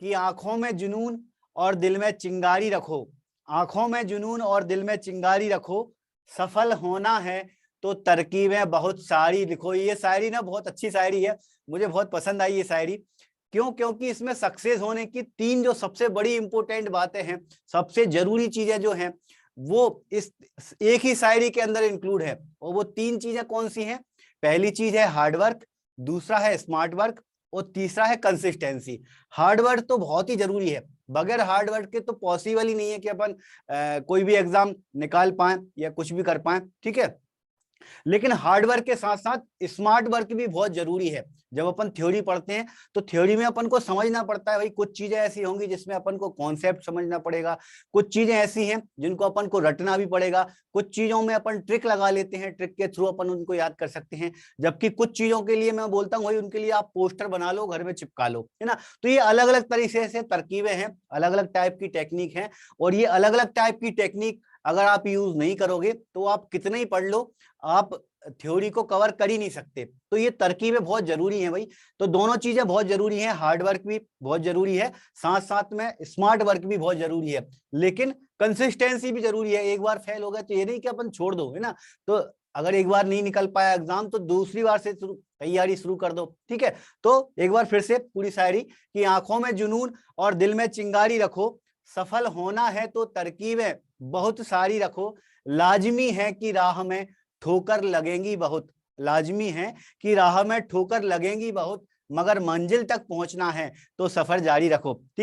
कि आंखों में जुनून और दिल में चिंगारी रखो, आंखों में जुनून और दिल में चिंगारी रखो, सफल होना है तो तरकीबें बहुत सारी लिखो। ये शायरी ना बहुत अच्छी शायरी है, मुझे बहुत पसंद आई ये शायरी। क्यों? क्योंकि इसमें सक्सेस होने की 3 जो सबसे बड़ी इंपॉर्टेंट बातें हैं, सबसे जरूरी चीजें जो हैं, वो इस एक ही शायरी के अंदर इंक्लूड है। और वो 3 चीजें कौन सी हैं? पहली चीज है हार्डवर्क, दूसरा है स्मार्ट वर्क, और तीसरा है कंसिस्टेंसी। हार्डवर्क तो बहुत ही जरूरी है, बगैर हार्डवर्क के तो पॉसिबल ही नहीं है कि अपन कोई भी एग्जाम निकाल पाए या कुछ भी कर पाए, ठीक है। लेकिन हार्डवर्क के साथ साथ स्मार्ट वर्क भी बहुत जरूरी है। जब अपन थ्योरी पढ़ते हैं तो थ्योरी में अपन को समझना पड़ता है भाई, कुछ चीजें ऐसी होंगी जिसमें अपन को कॉन्सेप्ट समझना पड़ेगा, कुछ चीजें ऐसी हैं जिनको अपन को रटना भी पड़ेगा, कुछ चीजों में अपन ट्रिक लगा लेते हैं, ट्रिक के थ्रू अपन उनको याद कर सकते हैं, जबकि कुछ चीजों के लिए मैं बोलता हूँ भाई उनके लिए आप पोस्टर बना लो, घर में चिपका लो, है ना। तो ये अलग अलग तरीके से तरकीबें हैं, अलग अलग टाइप की टेक्निक है, और ये अलग अलग टाइप की टेक्निक अगर आप यूज नहीं करोगे तो आप कितना ही पढ़ लो, आप थ्योरी को कवर कर ही नहीं सकते। तो ये तरकीबें बहुत जरूरी हैं भाई। तो दोनों चीजें बहुत जरूरी हैं, हार्ड वर्क भी बहुत जरूरी है, साथ साथ में स्मार्ट वर्क भी बहुत जरूरी है, लेकिन कंसिस्टेंसी भी जरूरी है। एक बार फेल हो गए तो ये नहीं कि अपन छोड़ दो, है ना। तो अगर एक बार नहीं निकल पाया एग्जाम तो दूसरी बार से तैयारी शुरू कर दो, ठीक है। तो एक बार फिर से पूरी शायरी कि आंखों में जुनून और दिल में चिंगारी रखो, सफल होना है तो तरकीबें बहुत सारी रखो, लाजमी है कि राह में ठोकर लगेंगी बहुत, लाजमी है कि राह में ठोकर लगेंगी बहुत, मगर मंजिल तक पहुंचना है तो सफर जारी रखो, ठीक।